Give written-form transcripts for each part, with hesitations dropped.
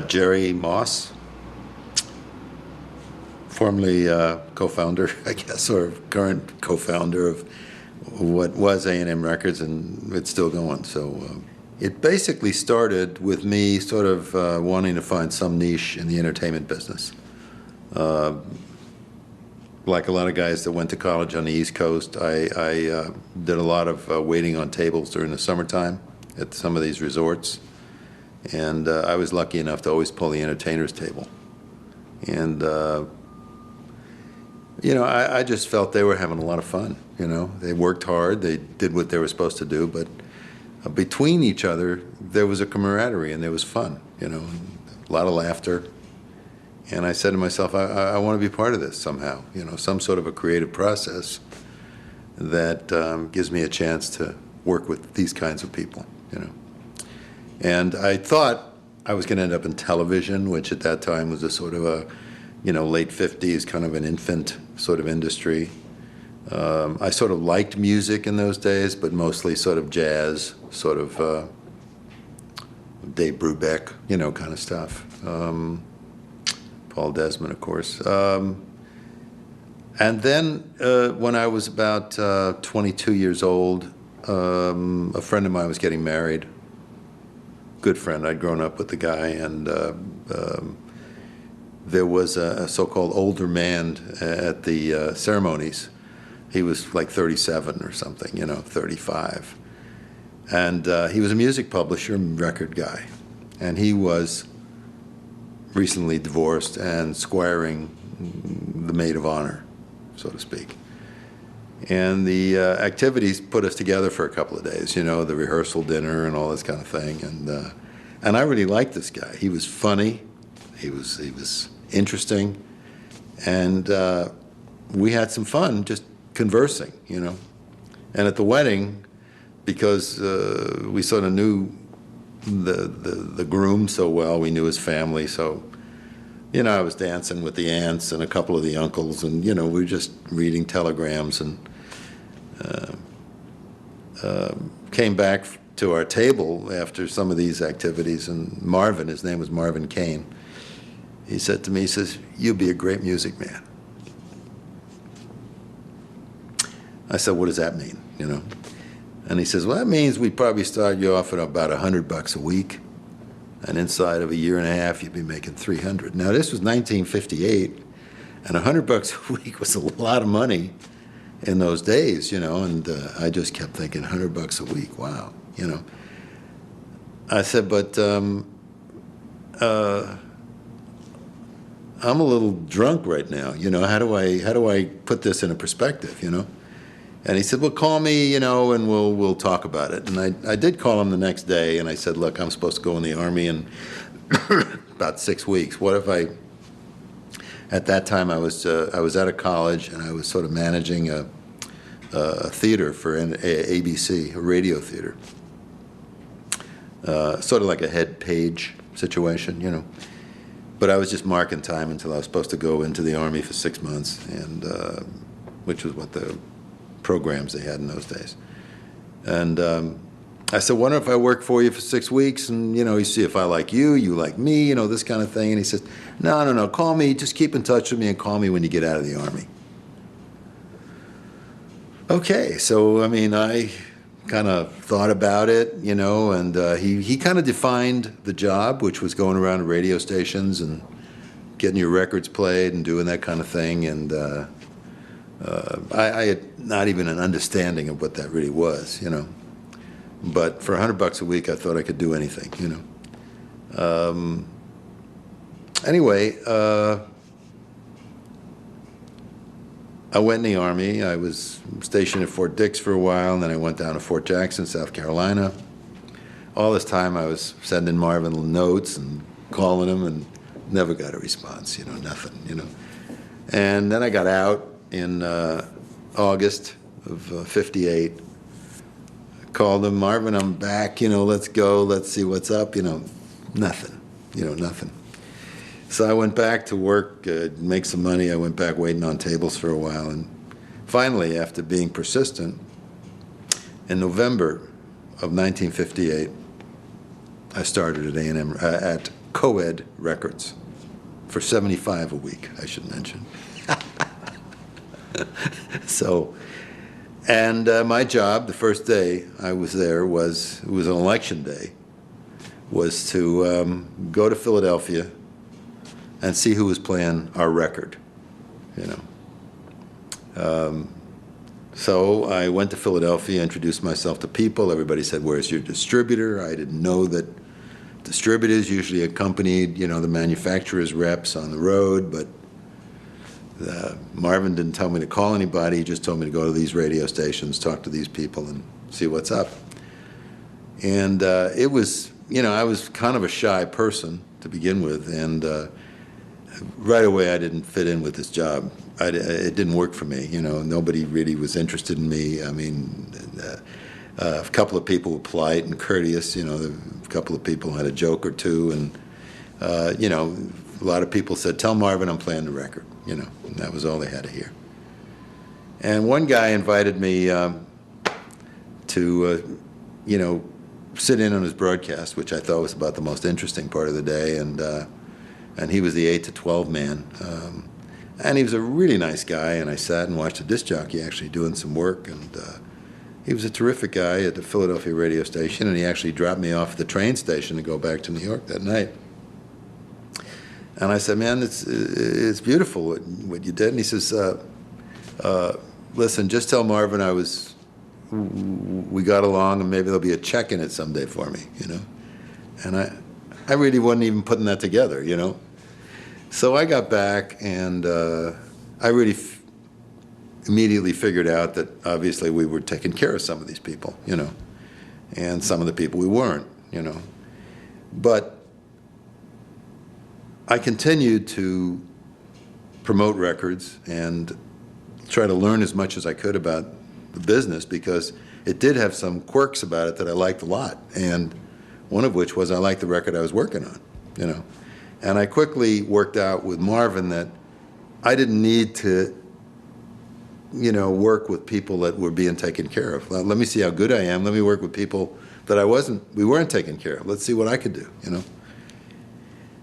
Jerry Moss, formerly co-founder, I guess, or current co-founder of what was A&M Records, and it's still going. So it basically started with me sort of wanting to find some niche in the entertainment business. Like a lot of guys that went to college on the East Coast, I did a lot of waiting on tables during the summertime at some of these resorts. And I was lucky enough to always pull the entertainer's table. And, you know, I just felt they were having a lot of fun, you know. They worked hard, they did what they were supposed to do, but between each other, there was a camaraderie and there was fun, you know, a lot of laughter. And I said to myself, I want to be part of this somehow, you know, some sort of a creative process that gives me a chance to work with these kinds of people, you know. And I thought I was going to end up in television, which at that time was a sort of a, you know, late 50s, kind of an infant sort of industry. I sort of liked music in those days, but mostly sort of jazz, sort of Dave Brubeck, you know, kind of stuff. Paul Desmond, of course. And then when I was about 22 years old, a friend of mine was getting married. Good friend. I'd grown up with the guy, and there was a so-called older man at the ceremonies. He was like 37 or something, you know, 35. And he was a music publisher, record guy. And he was recently divorced and squiring the maid of honor, so to speak. And the activities put us together for a couple of days, you know, the rehearsal dinner and all this kind of thing. And I really liked this guy. He was funny, he was interesting, and we had some fun just conversing, you know. And at the wedding, because we sort of knew the groom so well, we knew his family, so, you know, I was dancing with the aunts and a couple of the uncles, and, you know, we were just reading telegrams, and came back to our table after some of these activities, and Marvin, his name was Marvin Kane, he said to me, he says, "You'll be a great music man." I said, "What does that mean?" You know? And he says, "Well, that means we'd probably start you off at about $100 a week, and inside of a year and a half, you'd be making 300. Now, this was 1958, and $100 a week was a lot of money in those days, you know, and I just kept thinking, $100 a week, wow, you know. I said, but I'm a little drunk right now, you know, how do I put this in a perspective, you know? And he said, "Well, call me, you know, and we'll talk about it." And I did call him the next day, and I said, "Look, I'm supposed to go in the Army in about 6 weeks. What if I?" At that time, I was out of college, and I was sort of managing a theater for ABC, a radio theater, sort of like a head page situation, you know. But I was just marking time until I was supposed to go into the Army for 6 months, and which was what the programs they had in those days. And I said, "Wonder if I work for you for 6 weeks, and, you know, you see if I like you like me, you know, this kind of thing." And he says, No, call me, just keep in touch with me and call me when you get out of the Army." Okay, so, I mean, I kind of thought about it, you know, and he kind of defined the job, which was going around to radio stations and getting your records played and doing that kind of thing, and I had not even an understanding of what that really was, you know. But for $100 a week, I thought I could do anything, you know. Anyway, I went in the Army. I was stationed at Fort Dix for a while, and then I went down to Fort Jackson, South Carolina. All this time, I was sending Marvin notes and calling him, and never got a response, you know, nothing, you know. And then I got out in August of '58. Called him, "Marvin, I'm back, you know, let's go, let's see what's up," you know, nothing, you know, nothing. So I went back to work, make some money. I went back waiting on tables for a while, and finally, after being persistent, in November of 1958, I started at A&M, at Co-Ed Records for $75 a week, I should mention. So, and my job, the first day I was there, it was an election day, was to go to Philadelphia and see who was playing our record, you know. So I went to Philadelphia, introduced myself to people. Everybody said, "Where's your distributor?" I didn't know that distributors usually accompanied, you know, the manufacturer's reps on the road, but Marvin didn't tell me to call anybody. He just told me to go to these radio stations, talk to these people, and see what's up. And it was, you know, I was kind of a shy person to begin with, and right away I didn't fit in with this job. It didn't work for me, you know. Nobody really was interested in me. I mean, a couple of people were polite and courteous, you know. A couple of people had a joke or two, and, you know, a lot of people said, "Tell Marvin I'm playing the record," you know. And that was all they had to hear. And one guy invited me to, you know, sit in on his broadcast, which I thought was about the most interesting part of the day, and he was the 8 to 12 man. And he was a really nice guy, and I sat and watched a disc jockey actually doing some work, and he was a terrific guy at the Philadelphia radio station, and he actually dropped me off at the train station to go back to New York that night. And I said, "Man, it's beautiful what you did." And he says, "Listen, just tell Marvin we got along, and maybe there'll be a check in it someday for me," you know. And I really wasn't even putting that together, you know. So I got back, and I really immediately figured out that obviously we were taking care of some of these people, you know, and some of the people we weren't, you know. But I continued to promote records and try to learn as much as I could about the business, because it did have some quirks about it that I liked a lot, and one of which was I liked the record I was working on, you know. And I quickly worked out with Marvin that I didn't need to, you know, work with people that were being taken care of. Let me see how good I am. Let me work with people that we weren't taking care of. Let's see what I could do, you know.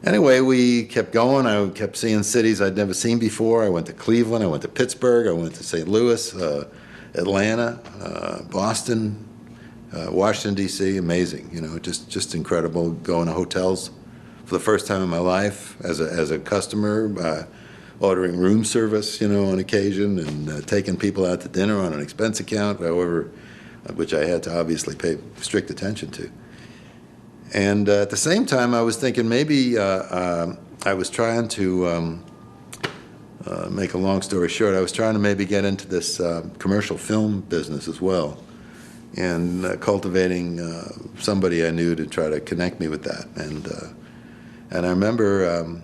Anyway, we kept going. I kept seeing cities I'd never seen before. I went to Cleveland. I went to Pittsburgh. I went to St. Louis, Atlanta, Boston, Washington, D.C. Amazing, you know, just incredible. Going to hotels for the first time in my life as a customer, ordering room service, you know, on occasion, and taking people out to dinner on an expense account, however, which I had to obviously pay strict attention to. And at the same time, I was thinking maybe I was trying to make a long story short. I was trying to maybe get into this commercial film business as well, and cultivating somebody I knew to try to connect me with that. And I remember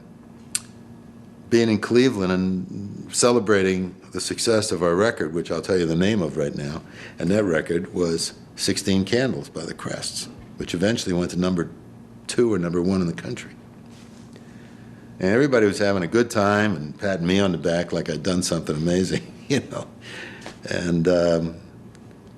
being in Cleveland and celebrating the success of our record, which I'll tell you the name of right now. And that record was 16 Candles by the Crests, which eventually went to number 2 or number 1 in the country. And everybody was having a good time and patting me on the back like I'd done something amazing, you know. And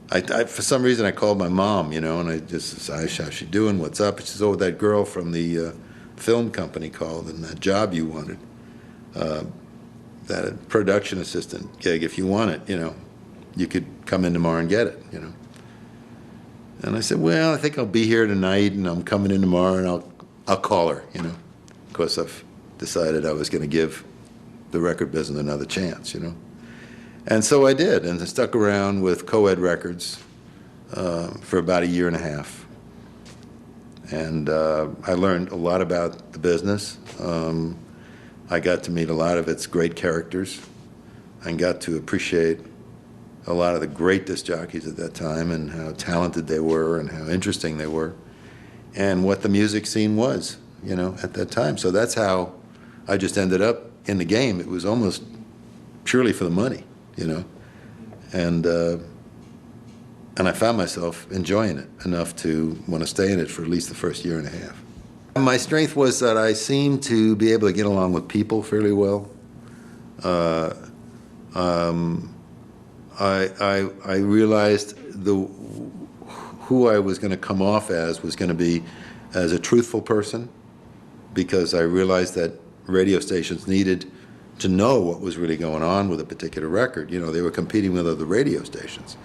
I for some reason, I called my mom, you know, and I just said, "How's she doing? What's up?" And she says, "Oh, that girl from the film company called, and that job you wanted, that production assistant gig, if you want it, you know, you could come in tomorrow and get it, you know." And I said, "Well, I think I'll be here tonight, and I'm coming in tomorrow, and I'll call her, you know." Of course, I've decided I was going to give the record business another chance, you know. And so I did, and I stuck around with Co-Ed Records for about a year and a half. And I learned a lot about the business. I got to meet a lot of its great characters. I got to appreciate a lot of the great disc jockeys at that time, and how talented they were and how interesting they were, and what the music scene was, you know, at that time. So that's how I just ended up in the game. It was almost purely for the money, you know. And I found myself enjoying it enough to want to stay in it for at least the first year and a half. My strength was that I seemed to be able to get along with people fairly well. I realized who I was going to come off as was going to be as a truthful person, because I realized that radio stations needed to know what was really going on with a particular record. You know, they were competing with other radio stations,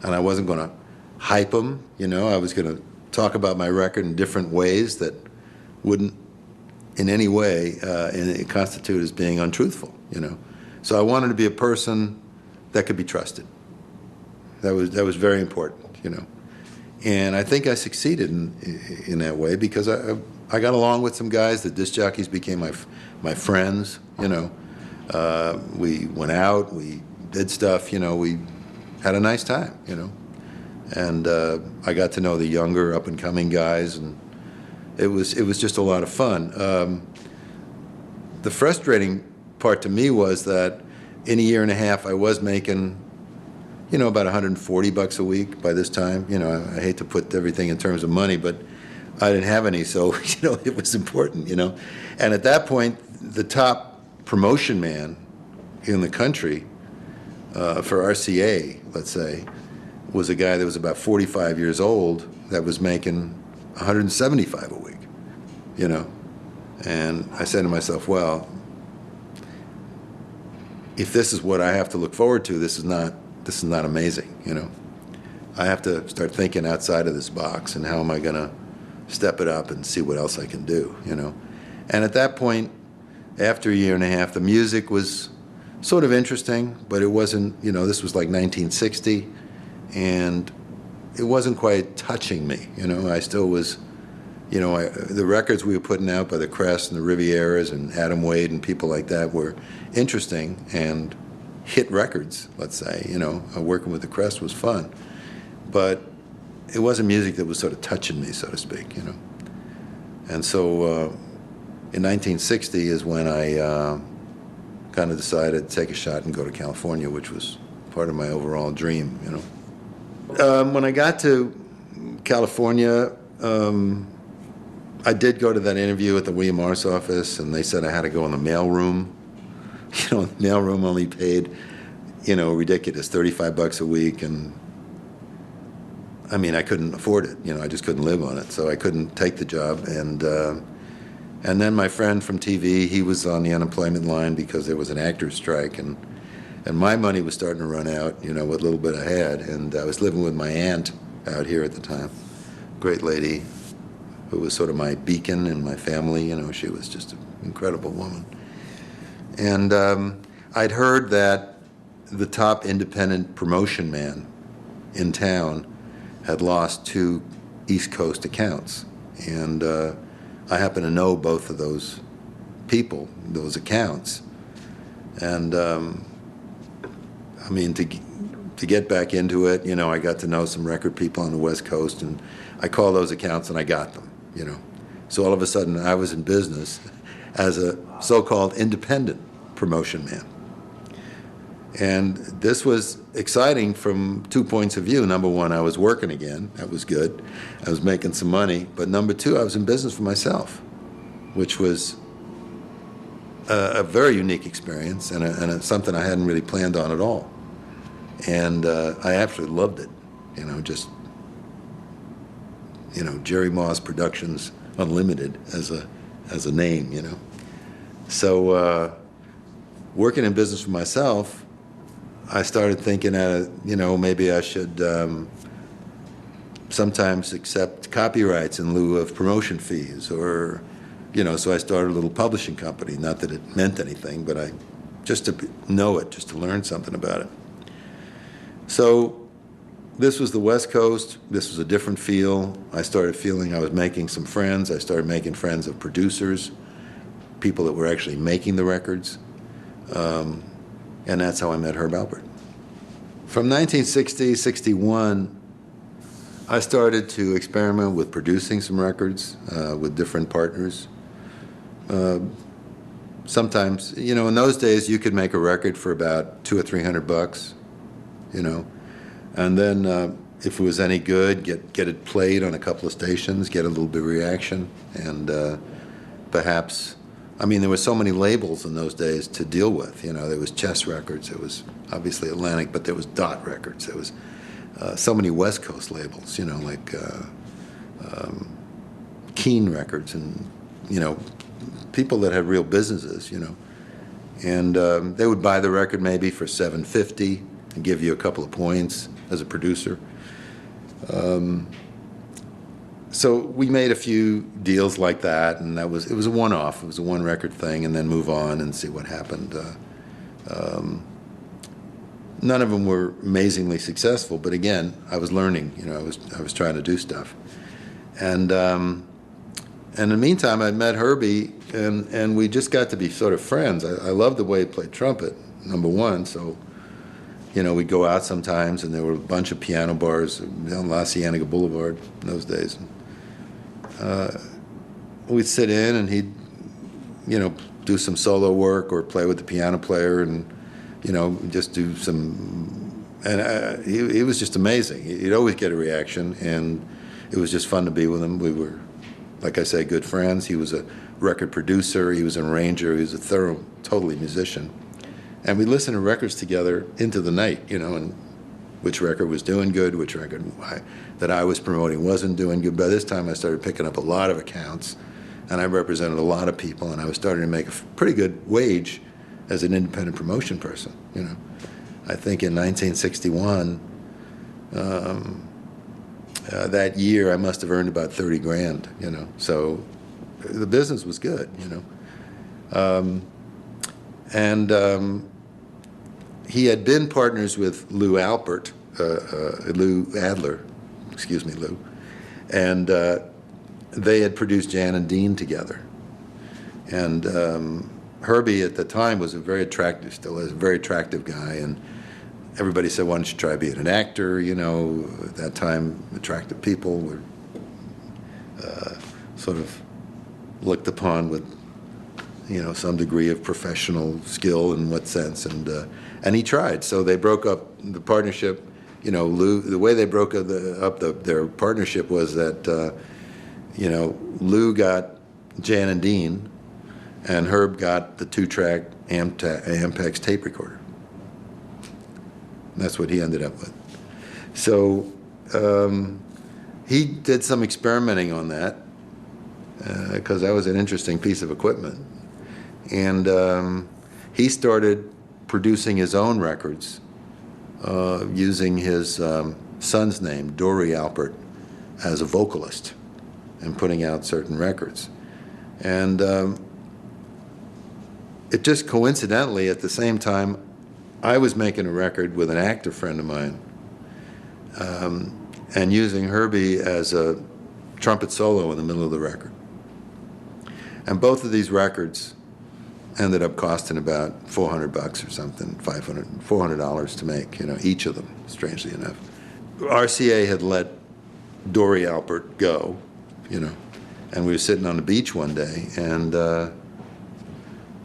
and I wasn't going to hype them. You know, I was going to talk about my record in different ways that wouldn't in any way constitute as being untruthful, you know. So I wanted to be a person that could be trusted. That was very important, you know. And I think I succeeded in that way, because I got along with some guys. The disc jockeys became my friends, you know. We went out, we did stuff, you know, we had a nice time, you know. And I got to know the younger up-and-coming guys, and it was just a lot of fun. The frustrating part to me was that in a year and a half I was making, you know, about $140 a week by this time. You know, I hate to put everything in terms of money, but I didn't have any, so, you know, it was important, you know. And at that point, the top promotion man in the country for RCA, let's say, was a guy that was about 45 years old that was making $175 a week, you know. And I said to myself, well, if this is what I have to look forward to, this is not amazing, you know. I have to start thinking outside of this box, and how am I going to step it up and see what else I can do, you know. And at that point, after a year and a half, the music was sort of interesting, but it wasn't, you know, this was like 1960, and it wasn't quite touching me, you know. I still was, you know, the records we were putting out by the Crest and the Rivieras and Adam Wade and people like that were interesting and hit records, let's say, you know. Working with the Crest was fun, but it wasn't music that was sort of touching me, so to speak, you know. And so in 1960 is when I kind of decided to take a shot and go to California, which was part of my overall dream, you know. When I got to California, I did go to that interview at the William Morris office, and they said I had to go in the mailroom. You know, the mailroom only paid, you know, ridiculous, $35 a week, and I mean, I couldn't afford it. You know, I just couldn't live on it, so I couldn't take the job. And then my friend from TV, he was on the unemployment line because there was an actor's strike, and my money was starting to run out, you know, what little bit I had. And I was living with my aunt out here at the time, great lady, who was sort of my beacon in my family. You know, she was just an incredible woman. And I'd heard that the top independent promotion man in town had lost 2 East Coast accounts. And I happen to know both of those people, those accounts. And I mean, to get back into it, you know, I got to know some record people on the West Coast, and I called those accounts and I got them, you know. So all of a sudden I was in business as a so-called independent promotion man. And this was exciting from 2 points of view. Number one, I was working again. That was good. I was making some money. But number two, I was in business for myself, which was a very unique experience, and something I hadn't really planned on at all. And I absolutely loved it. You know, just, you know, Jerry Moss Productions Unlimited as a name, you know. So working in business for myself, I started thinking, you know, maybe I should sometimes accept copyrights in lieu of promotion fees, or, you know, so I started a little publishing company. Not that it meant anything, but just to know it, just to learn something about it. So this was the West Coast. This was a different feel. I started feeling I was making some friends. I started making friends of producers, people that were actually making the records. And that's how I met Herb Alpert. From 1960, 61, I started to experiment with producing some records with different partners. Sometimes, you know, in those days, you could make a record for about $200 or $300, you know, and then if it was any good, get it played on a couple of stations, get a little bit of reaction, and perhaps. I mean, there were so many labels in those days to deal with. You know, there was Chess Records, there was obviously Atlantic, but there was Dot Records. There was so many West Coast labels, you know, like Keen Records, and, you know, people that had real businesses, you know. And they would buy the record maybe for $7.50 and give you a couple of points as a producer. So we made a few deals like that, and it was a one-off. It was a one-record thing, and then move on and see what happened. None of them were amazingly successful, but again, I was learning. You know, I was trying to do stuff, and in the meantime, I met Herbie, and we just got to be sort of friends. I loved the way he played trumpet, number one. So, you know, we'd go out sometimes, and there were a bunch of piano bars on La Cienega Boulevard in those days. We'd sit in, and he'd, you know, do some solo work or play with the piano player, and, you know, just do some. And he was just amazing. He'd always get a reaction, and it was just fun to be with him. We were, like I say, good friends. He was a record producer. He was an arranger. He was a totally musician. And we listened to records together into the night, you know, and which record was doing good, which record that I was promoting wasn't doing good. By this time, I started picking up a lot of accounts, and I represented a lot of people, and I was starting to make a pretty good wage as an independent promotion person, you know. I think in 1961, that year, I must have earned about 30 grand, you know. So the business was good, you know. He had been partners with Lou Adler, and they had produced Jan and Dean together. And Herbie at the time was still is a very attractive guy, and everybody said, why don't you try being an actor? You know, at that time, attractive people were sort of looked upon with, you know, some degree of professional skill in what sense, and he tried. So they broke up the partnership. You know, Lou, the way they broke up their partnership was that, you know, Lou got Jan and Dean, and Herb got the 2-track Ampex tape recorder. And that's what he ended up with. So he did some experimenting on that, because that was an interesting piece of equipment. And he started producing his own records using his son's name, Dory Alpert, as a vocalist, and putting out certain records. And it just coincidentally, at the same time, I was making a record with an actor friend of mine, and using Herbie as a trumpet solo in the middle of the record. And both of these records ended up costing about $400 or something, $400 to make, you know, each of them, strangely enough. RCA had let Dory Alpert go, you know, and we were sitting on the beach one day, and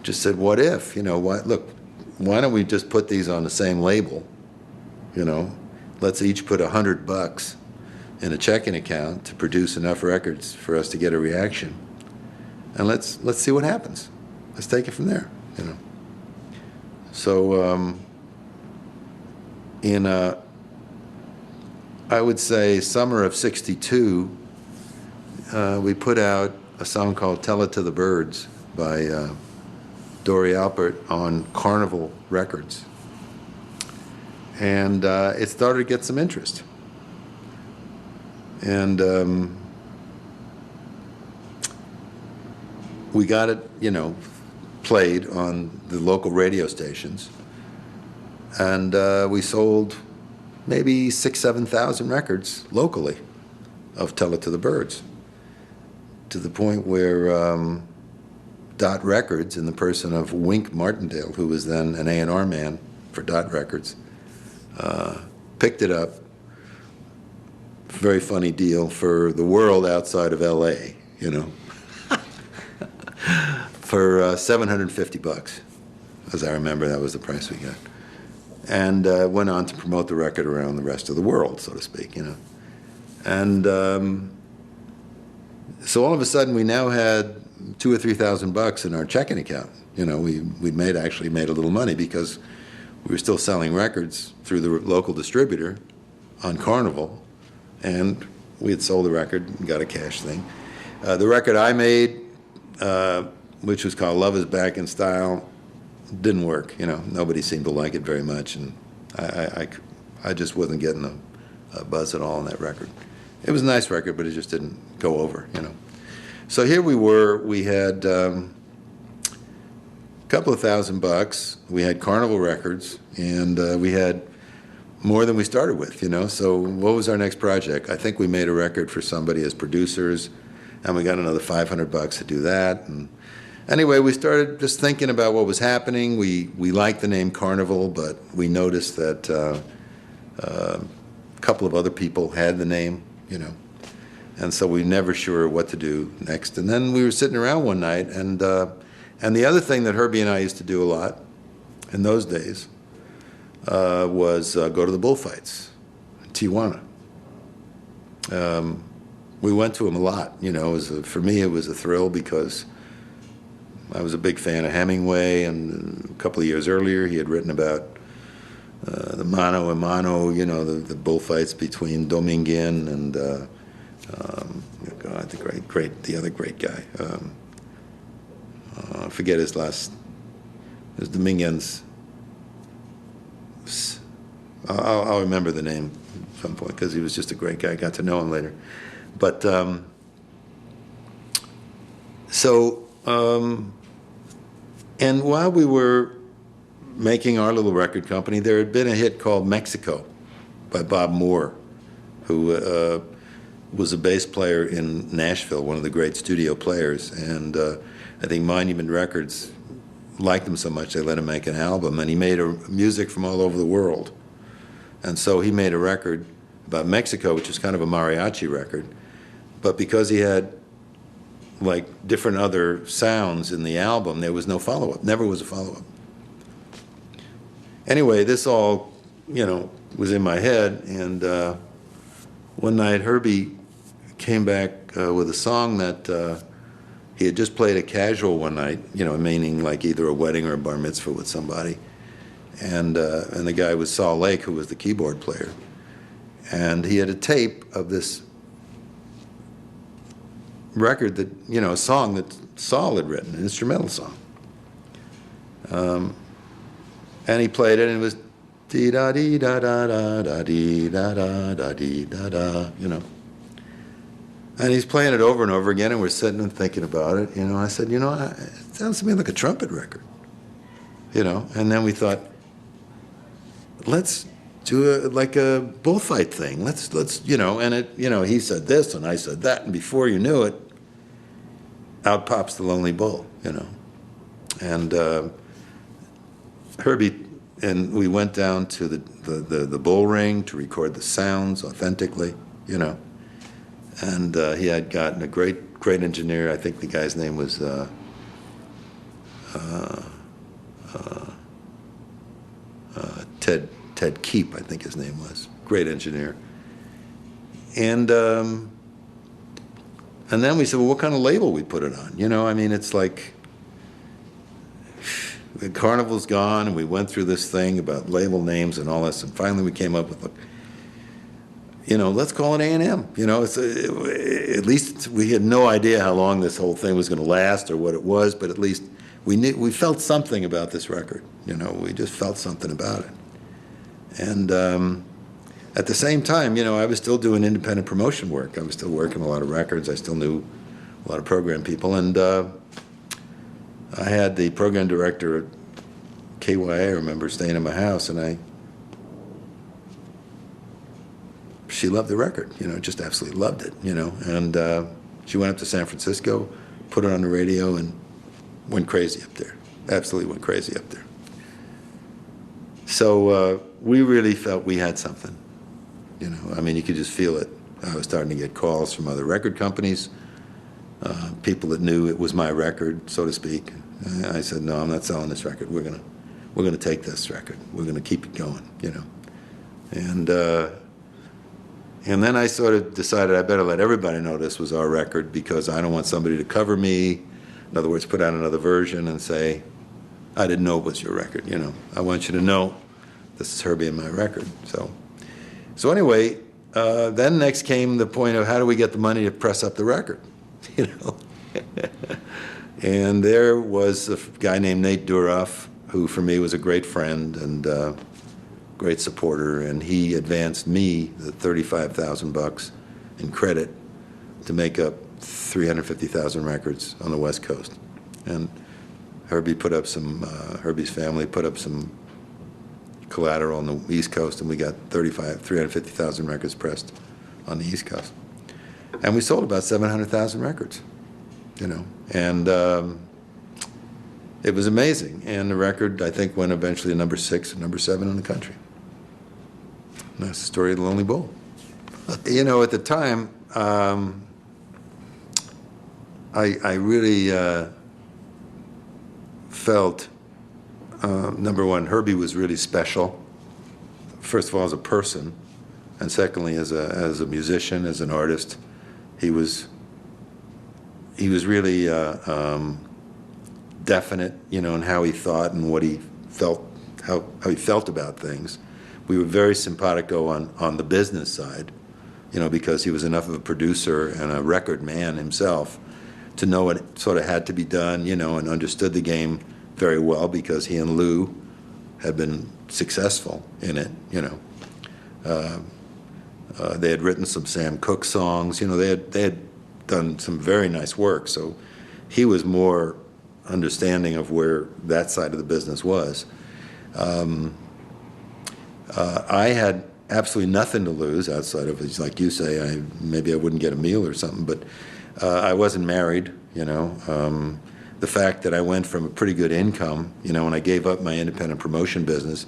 just said, what if, you know, why don't we just put these on the same label, you know? Let's each put $100 in a checking account to produce enough records for us to get a reaction, and let's see what happens. Let's take it from there, you know. So in I would say summer of '62, we put out a song called "Tell It to the Birds" by Dory Alpert on Carnival Records, and it started to get some interest. And we got it, you know, played on the local radio stations, and we sold maybe 6,000-7,000 records locally of "Tell It to the Birds," to the point where Dot Records, in the person of Wink Martindale, who was then an A&R man for Dot Records, picked it up. Very funny deal for the world outside of L.A., you know. For $750, as I remember, that was the price we got, and went on to promote the record around the rest of the world, so to speak, you know. And so all of a sudden, we now had $2,000 or $3,000 in our checking account. You know, we actually made a little money because we were still selling records through the local distributor on Carnival, and we had sold the record and got a cash thing. The record I made which was called Love Is Back in Style, didn't work. Nobody seemed to like it very much, and I just wasn't getting a buzz at all on that record. It was a nice record, but it just didn't go over. So here we were. We had a couple of $1,000. We had Carnival Records, and we had more than we started with. So what was our next project? I think we made a record for somebody as producers, and we got another $500 to do that. And anyway, we started just thinking about what was happening. We liked the name Carnival, but we noticed that a couple of other people had the name, and so we were never sure what to do next. And then we were sitting around one night, and the other thing that Herbie and I used to do a lot in those days was go to the bullfights in Tijuana. We went to them a lot. For me, it was a thrill because I was a big fan of Hemingway, and a couple of years earlier, he had written about the mano a mano, the bullfights between Dominguin and God, the other great guy. I forget his last. It was Dominguin's. I'll remember the name at some point because he was just a great guy. I got to know him later, but and while we were making our little record company, there had been a hit called Mexico by Bob Moore, who was a bass player in Nashville, one of the great studio players. And I think Monument Records liked him so much they let him make an album. And he made music from all over the world. And so he made a record about Mexico, which is kind of a mariachi record. But because he had like different other sounds in the album, there was no follow-up. Never was a follow-up. Anyway, this all, was in my head, and one night Herbie came back with a song that he had just played a casual one night, meaning like either a wedding or a bar mitzvah with somebody, and the guy was Saul Lake, who was the keyboard player, and he had a tape of this record that, a song that Saul had written, an instrumental song. And he played it, and it was dee da dee da da da da dee da da da dee da da, And he's playing it over and over again, and we're sitting and thinking about it, I said, it sounds to me like a trumpet record, And then we thought, let's do like a bullfight thing. Let's and it, he said this and I said that, and before you knew it, out pops the Lonely Bull, And Herbie and we went down to the bull ring to record the sounds authentically, And he had gotten a great engineer. I think the guy's name was Ted Keep, I think his name was. Great engineer. And then we said, well, what kind of label we put it on? It's like the Carnival's gone, and we went through this thing about label names and all this, and finally we came up with, let's call it A&M. At least we had no idea how long this whole thing was going to last or what it was, but at least we felt something about this record. We just felt something about it. And at the same time, I was still doing independent promotion work. I was still working a lot of records. I still knew a lot of program people, and I had the program director at KYA, I remember, staying in my house, and she loved the record, just absolutely loved it, and she went up to San Francisco, put it on the radio, and went crazy up there, absolutely went crazy up there. So we really felt we had something, you could just feel it. I was starting to get calls from other record companies, people that knew it was my record, so to speak. I said, no, I'm not selling this record. We're gonna take this record. We're gonna keep it going, And then I sort of decided I better let everybody know this was our record because I don't want somebody to cover me. In other words, put out another version and say, I didn't know it was your record. I want you to know this is Herbie and my record. So anyway, then next came the point of how do we get the money to press up the record, And there was a guy named Nate Duroff, who for me was a great friend and great supporter, and he advanced me the $35,000 in credit to make up 350,000 records on the West Coast. And Herbie's family put up some collateral on the East Coast, and we got 350,000 records pressed on the East Coast. And we sold about 700,000 records, and it was amazing. And the record, I think, went eventually to number 6 and number 7 in the country. And that's the story of the Lonely Bull. At the time, I really felt, number one, Herbie was really special. First of all, as a person, and secondly, as a musician, as an artist. He was really definite, in how he thought and what he felt, how he felt about things. We were very simpatico on the business side, because he was enough of a producer and a record man himself to know what sort of had to be done, and understood the game very well because he and Lou had been successful in it, They had written some Sam Cooke songs, they had done some very nice work, so he was more understanding of where that side of the business was. I had absolutely nothing to lose outside of, like you say, maybe I wouldn't get a meal or something, but I wasn't married, The fact that I went from a pretty good income, when I gave up my independent promotion business,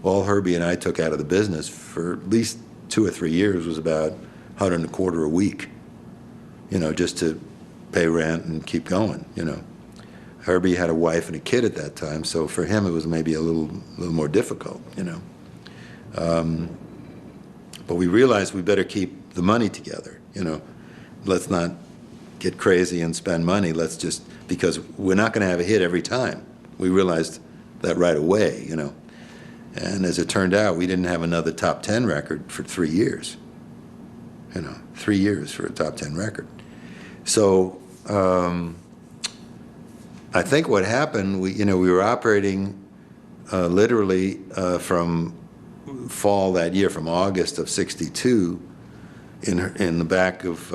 all Herbie and I took out of the business for at least 2 or 3 years was about $125 a week, just to pay rent and keep going, Herbie had a wife and a kid at that time, so for him it was maybe a little more difficult, But we realized we better keep the money together, Let's not get crazy and spend money. Let's just, because we're not going to have a hit every time. We realized that right away, And as it turned out, we didn't have another top 10 record for 3 years. 3 years for a top 10 record. So I think what happened, we were operating literally from fall that year, from August of '62, in the back of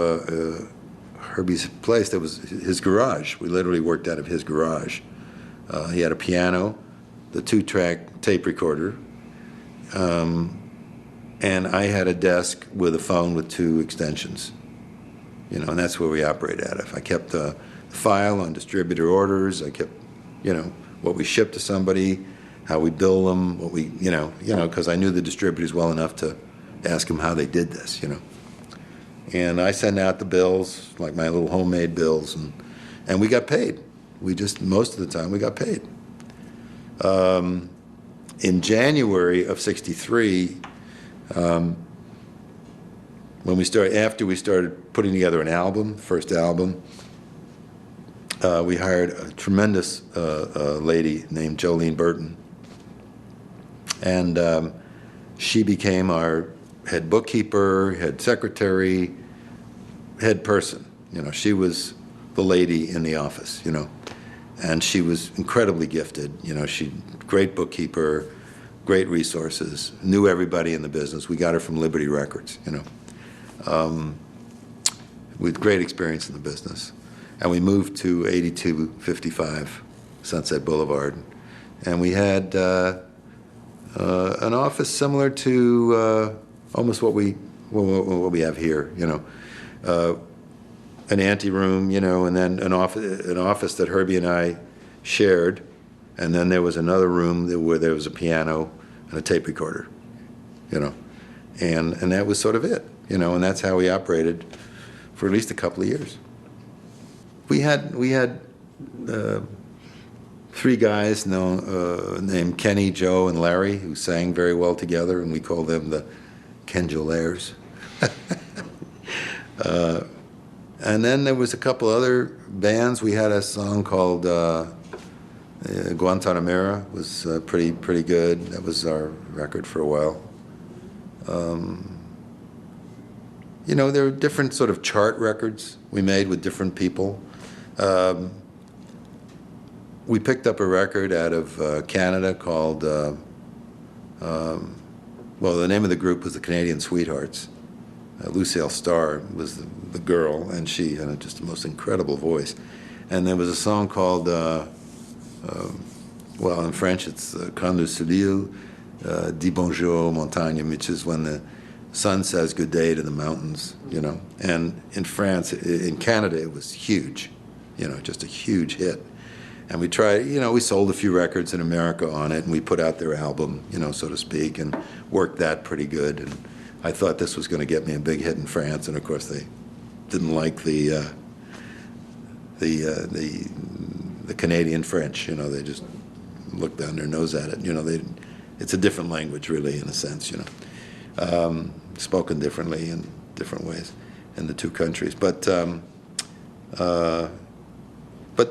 Herbie's place. That was his garage. We literally worked out of his garage. He had a piano, the 2-track tape recorder, and I had a desk with a phone with 2 extensions, and that's where we operate out of. I kept the file on distributor orders. I kept, what we shipped to somebody, how we bill them, what we, because I knew the distributors well enough to ask them how they did this, And I sent out the bills, like my little homemade bills, and we got paid. Most of the time, we got paid. In January of '63, after we started putting together an album, first album, we hired a tremendous lady named Jolene Burton, and she became our head bookkeeper, head secretary, head person. She was the lady in the office, and she was incredibly gifted. She great bookkeeper, great resources, knew everybody in the business. We got her from Liberty Records, with great experience in the business. And we moved to 8255 Sunset Boulevard, and we had an office similar to almost what we have here, an anteroom, and then an office that Herbie and I shared, and then there was another room where there was a piano and a tape recorder, and that was sort of it, and that's how we operated for at least a couple of years. We had 3 guys named Kenny, Joe, and Larry, who sang very well together, and we called them the Kenjolaires. And then there was a couple other bands. We had a song called Guantanamera, was pretty good. That was our record for a while. There were different sort of chart records we made with different people. we picked up a record out of Canada called, well, the name of the group was the Canadian Sweethearts. Lucille Starr was the girl, and she had just the most incredible voice. And there was a song called, well, in French it's Quand le soleil dit bonjour aux montagnes, which is when the sun says good day to the mountains, you know. And in France, in Canada, it was huge, you know, just a huge hit. And we tried, you know, we sold a few records in America on it, and we put out their album, you know, so to speak, and worked that pretty good. And I thought this was going to get me a big hit in France, and of course they didn't like the Canadian French. You know, they just looked down their nose at it. You know, it's a different language, really, in a sense. You know, spoken differently in different ways in the two countries, but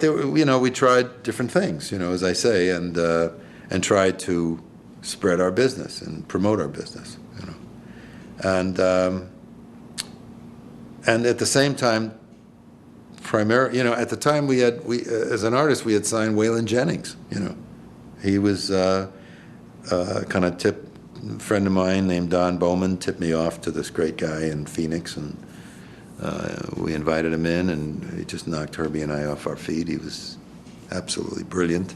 there, you know, we tried different things, you know, as I say, and tried to spread our business and promote our business, you know, and at the same time, you know, at the time we as an artist we had signed Waylon Jennings, you know, he was kind of a friend of mine named Don Bowman tipped me off to this great guy in Phoenix, and we invited him in, and he just knocked Herbie and I off our feet. He was absolutely brilliant.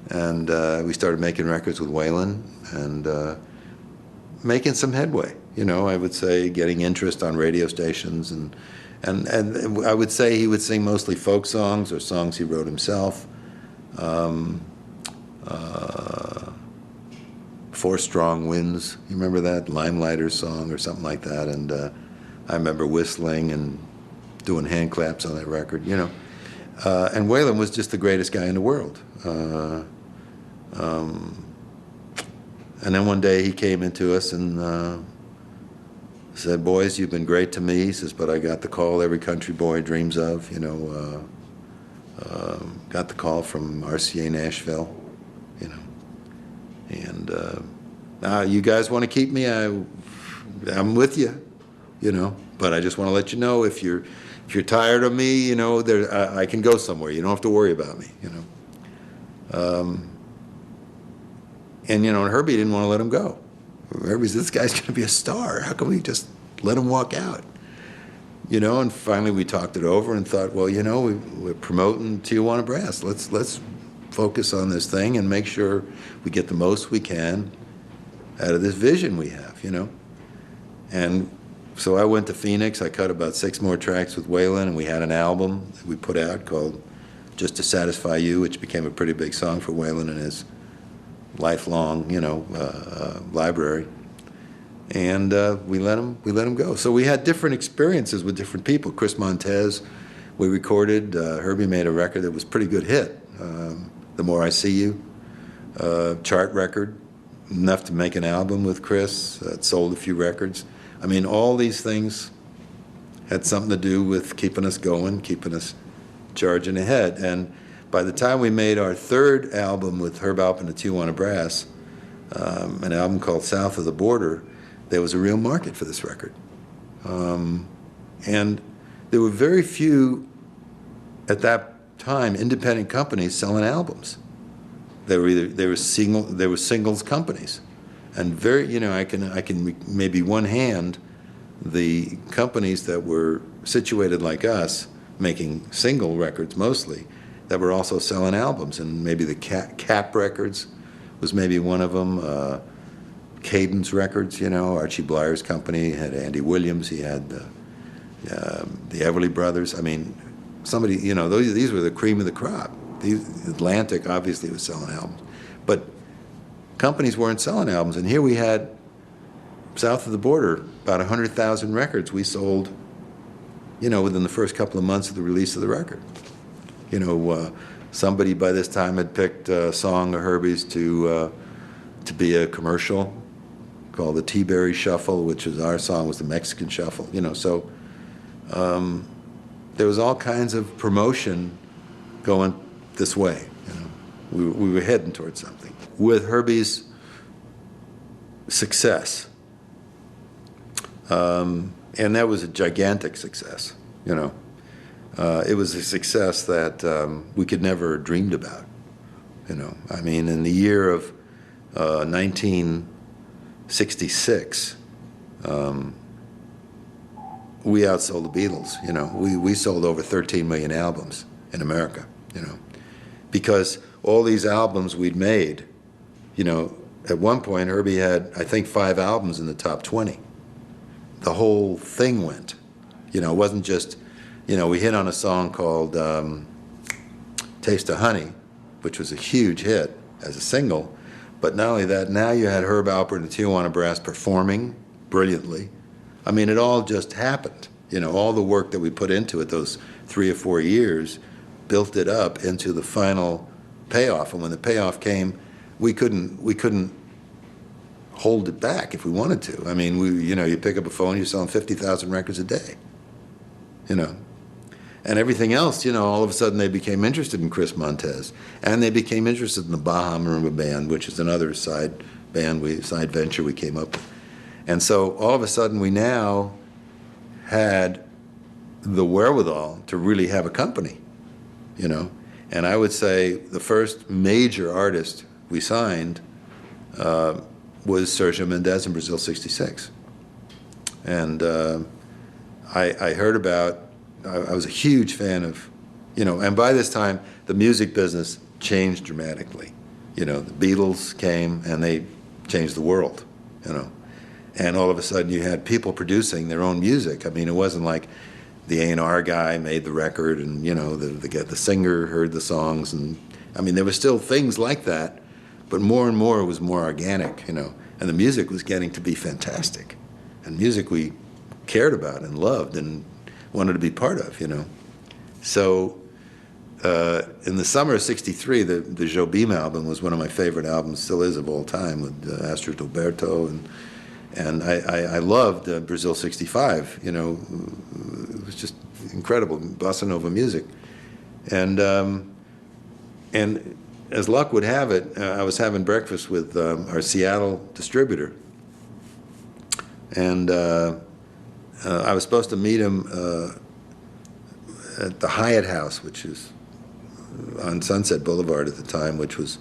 And we started making records with Waylon and making some headway. You know, I would say getting interest on radio stations, and I would say he would sing mostly folk songs or songs he wrote himself. Four Strong Winds, you remember that? Limelighter's song or something like that. And I remember whistling and doing hand claps on that record, you know. And Waylon was just the greatest guy in the world. And then one day he came into us and said, "Boys, you've been great to me." He says, "But I got the call every country boy dreams of, you know, got the call from RCA Nashville, you know. And you guys want to keep me? I'm with you. You know, but I just want to let you know if you're tired of me, you know, I can go somewhere. You don't have to worry about me, you know." And you know, Herbie didn't want to let him go. Herbie said, "This guy's going to be a star. How can we just let him walk out?" You know, and finally we talked it over and thought, well, you know, we're promoting Tijuana Brass. Let's focus on this thing and make sure we get the most we can out of this vision we have, you know. And so I went to Phoenix. I cut about 6 more tracks with Waylon, and we had an album that we put out called Just to Satisfy You, which became a pretty big song for Waylon in his lifelong, you know, library. And we let him go. So we had different experiences with different people. Chris Montez, we recorded. Herbie made a record that was a pretty good hit. The More I See You, chart record, enough to make an album with Chris. It sold a few records. I mean, all these things had something to do with keeping us going, keeping us charging ahead. And by the time we made our 3rd album with Herb Alpert and the Tijuana Brass, an album called South of the Border, there was a real market for this record. And there were very few, at that time, independent companies selling albums. They were singles companies. And very, you know, I can maybe one hand the companies that were situated like us, making single records mostly, that were also selling albums. And maybe the Cap Records was maybe one of them. Cadence Records, you know, Archie Blier's company had Andy Williams. He had the Everly Brothers. I mean, somebody, you know, these were the cream of the crop. Atlantic obviously was selling albums, but companies weren't selling albums. And here we had, south of the border, about 100,000 records we sold, you know, within the first couple of months of the release of the record. You know, somebody by this time had picked a song of Herbie's to be a commercial called the T-Berry Shuffle, which is our song was the Mexican Shuffle. You know, so there was all kinds of promotion going this way. You know, we were heading towards something. With Herbie's success, and that was a gigantic success, you know. it was a success that we could never have dreamed about. I mean, in the year of 1966, we outsold the Beatles. We sold over 13 million albums in America. Because all these albums we'd made, at one point Herbie had, I think, 5 albums in the top 20. The whole thing went. It wasn't just, we hit on a song called Taste of Honey, which was a huge hit as a single. But not only that, now you had Herb Alpert and the Tijuana Brass performing brilliantly. I mean, it all just happened. All the work that we put into it, those 3 or 4 years, built it up into the final payoff. And when the payoff came, we couldn't hold it back if we wanted to. I mean, you pick up a phone, you're selling 50,000 records a day. And everything else, all of a sudden they became interested in Chris Montez, and they became interested in the Baja Marimba Band, which is another side venture we came up with. And so all of a sudden we now had the wherewithal to really have a company, And I would say the first major artist we signed was Sergio Mendes in Brazil '66. And I heard about, I was a huge fan of, and by this time the music business changed dramatically. The Beatles came and they changed the world, And all of a sudden you had people producing their own music. I mean, it wasn't like the A&R guy made the record and, the singer heard the songs. And I mean, there were still things like that, but more and more it was more organic, And the music was getting to be fantastic. And music we cared about and loved and wanted to be part of, So in the summer of '63, the Jobim album was one of my favorite albums, still is, of all time, with Astrid Gilberto. And I loved Brazil '65, it was just incredible, bossa nova music. And as luck would have it, I was having breakfast with our Seattle distributor. And I was supposed to meet him at the Hyatt House, which is on Sunset Boulevard at the time, which was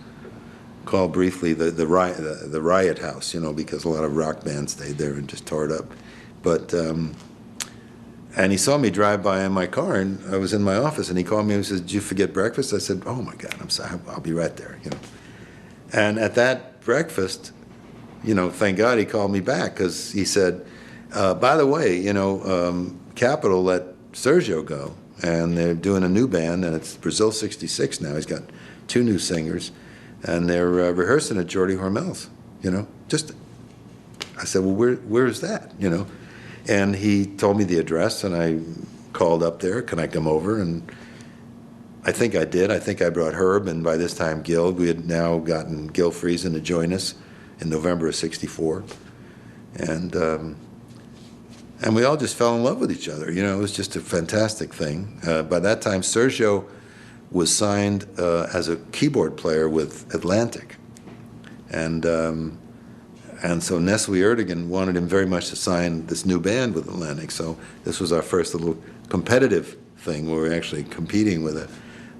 called briefly the Riot House, because a lot of rock bands stayed there and just tore it up. But and he saw me drive by in my car, and I was in my office, and he called me and he said, "Did you forget breakfast?" I said, "Oh my God, I'm sorry, I'll be right there." And at that breakfast, thank God he called me back, because he said, "By the way, Capitol let Sergio go, and they're doing a new band, and it's Brazil '66 now. He's got 2 new singers, and they're rehearsing at Jordi Hormel's." I said, "Well, where is that?" And he told me the address, and I called up there, "Can I come over?" And I think I did. I think I brought Herb, and by this time Gil. We had now gotten Gil Friesen to join us in November of '64, and we all just fell in love with each other. It was just a fantastic thing. By that time, Sergio was signed as a keyboard player with Atlantic, and so Nestle Erdogan wanted him very much to sign this new band with Atlantic. So this was our first little competitive thing where we were actually competing with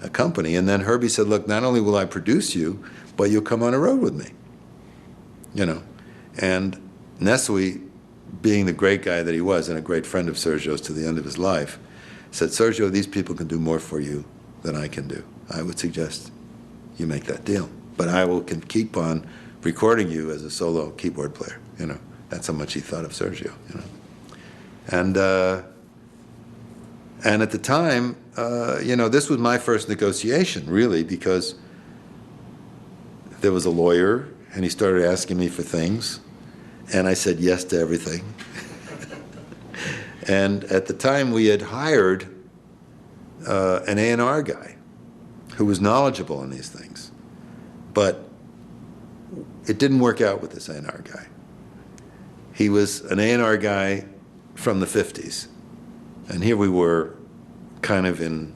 a company. And then Herbie said, "Look, not only will I produce you, but you'll come on the road with me." And Nestle, being the great guy that he was and a great friend of Sergio's to the end of his life, said, "Sergio, these people can do more for you than I can do. I would suggest you make that deal. But I will keep on recording you as a solo keyboard player." That's how much he thought of Sergio. And at the time, this was my first negotiation, really, because there was a lawyer, and he started asking me for things, and I said yes to everything. And at the time, we had hired an A&R guy who was knowledgeable in these things. But it didn't work out with this A&R guy. He was an A&R guy from the 50s. And here we were kind of in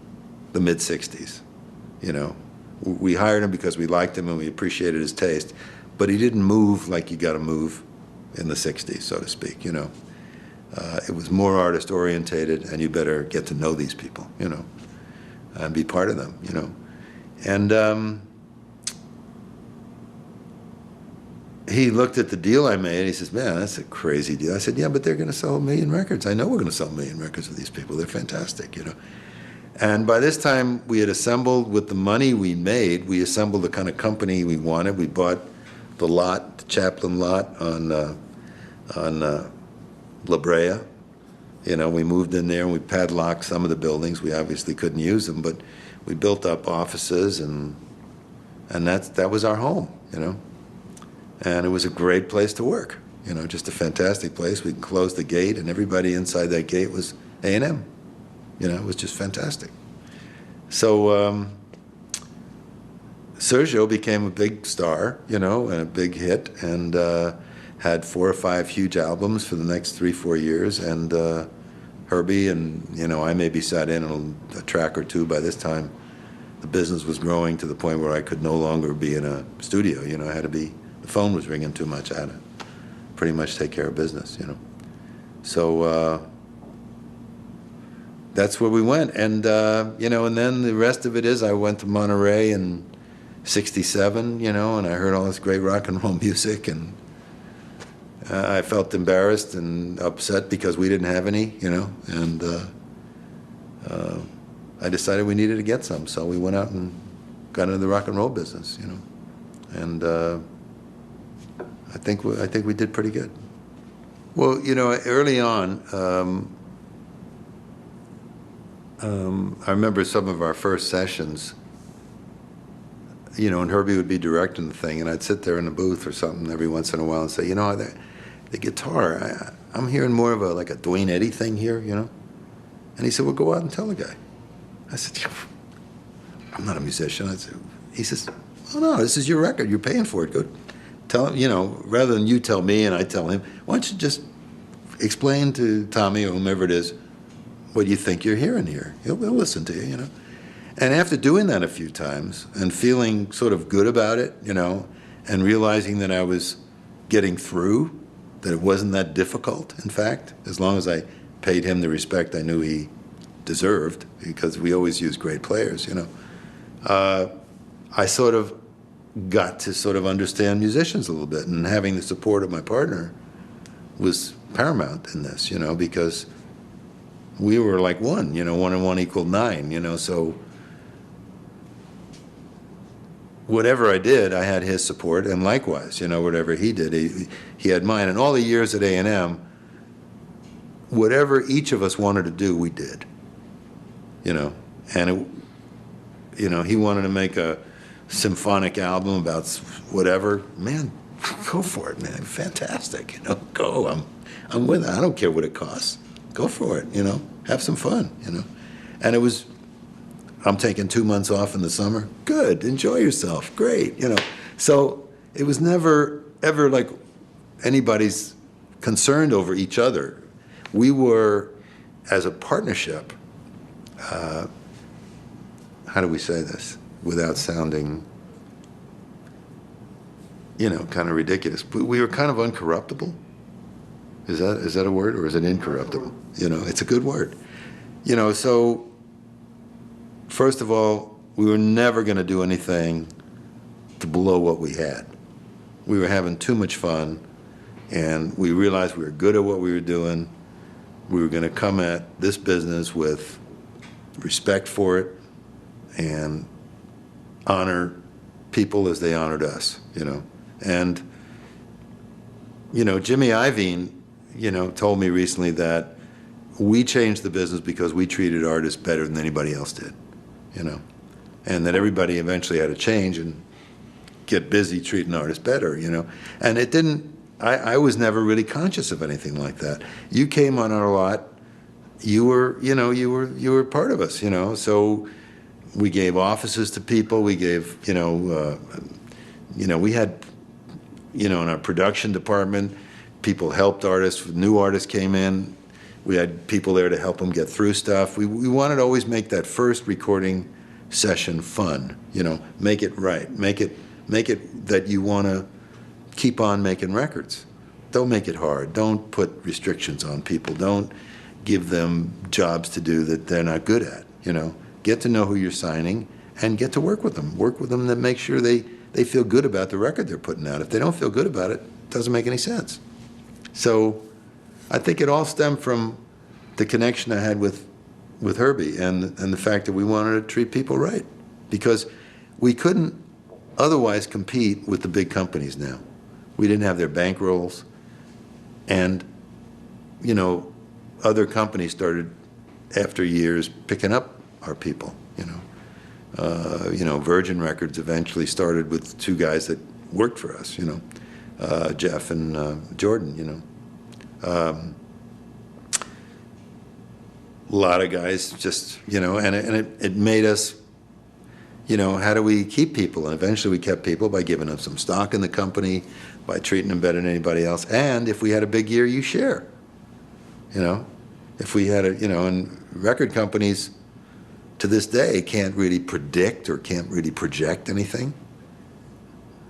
the mid-60s. We hired him because we liked him and we appreciated his taste. But he didn't move like you got to move in the 60s, so to speak, It was more artist orientated, and you better get to know these people, and be part of them, And he looked at the deal I made, and he says, "Man, that's a crazy deal." I said, "Yeah, but they're going to sell 1 million records. I know we're going to sell 1 million records with these people. They're fantastic, And by this time, we had assembled, with the money we made, we assembled the kind of company we wanted. We bought the lot, the Chaplin lot on La Brea. We moved in there and we padlocked some of the buildings. We obviously couldn't use them, but we built up offices, and that was our home, And it was a great place to work, just a fantastic place. We closed the gate, and everybody inside that gate was A&M. It was just fantastic. So Sergio became a big star, and a big hit, and had 4 or 5 huge albums for the next 3-4 years. And Herbie and, I maybe sat in on a track or two. By this time, the business was growing to the point where I could no longer be in a studio. I had to be, the phone was ringing too much. I had to pretty much take care of business, So that's where we went. And, and then the rest of it is I went to Monterey in 67, and I heard all this great rock and roll music, and I felt embarrassed and upset because we didn't have any, and I decided we needed to get some. So we went out and got into the rock and roll business, and I think we did pretty good. Well, early on, I remember some of our first sessions, and Herbie would be directing the thing, and I'd sit there in the booth or something every once in a while and say, the guitar, I'm hearing more of like a Dwayne Eddy thing here, And he said, "Well, go out and tell the guy." I said, "I'm not a musician." He says, "Oh, no, this is your record. You're paying for it. Go tell him, rather than you tell me and I tell him, why don't you just explain to Tommy or whomever it is what you think you're hearing here. He'll listen to you, And after doing that a few times and feeling sort of good about it, and realizing that I was getting through, that it wasn't that difficult, in fact, as long as I paid him the respect I knew he deserved, because we always use great players, I sort of got to sort of understand musicians a little bit, and having the support of my partner was paramount in this, because we were like one, 1 and 1 equaled 9, so whatever I did, I had his support, and likewise, whatever he did, he had mine. And all the years at A&M, whatever each of us wanted to do, we did, and he wanted to make a symphonic album about whatever, man, go for it, man, fantastic, go, I'm with it, I don't care what it costs, go for it, have some fun, and it was, I'm taking 2 months off in the summer. Good, enjoy yourself. Great, So it was never, ever like anybody's concerned over each other. We were, as a partnership, how do we say this without sounding, kind of ridiculous? But we were kind of uncorruptible. Is that a word, or is it incorruptible? It's a good word. So first of all, we were never going to do anything to blow what we had. We were having too much fun, and we realized we were good at what we were doing. We were going to come at this business with respect for it and honor people as they honored us, And, Jimmy Iovine, told me recently that we changed the business because we treated artists better than anybody else did. And that everybody eventually had to change and get busy treating artists better, And it didn't, I was never really conscious of anything like that. You came on our lot, you were part of us, So we gave offices to people, we gave, we had, in our production department, people helped artists, new artists came in, we had people there to help them get through stuff. We wanted to always make that first recording session fun, make it right, make it that you want to keep on making records. don't make it hard. Don't put restrictions on people. Don't give them jobs to do that they're not good at. Get to know who you're signing and get to work with them. Work with them to make sure they feel good about the record they're putting out. If they don't feel good about it, it doesn't make any sense. So I think it all stemmed from the connection I had with Herbie and the fact that we wanted to treat people right, because we couldn't otherwise compete with the big companies now. We didn't have their bankrolls, and other companies started after years picking up our people. Virgin Records eventually started with two guys that worked for us. Jeff and Jordan. A lot of guys just, and it made us, how do we keep people? And eventually we kept people by giving them some stock in the company, by treating them better than anybody else. And if we had a big year, you share. If we had and record companies to this day can't really predict or can't really project anything.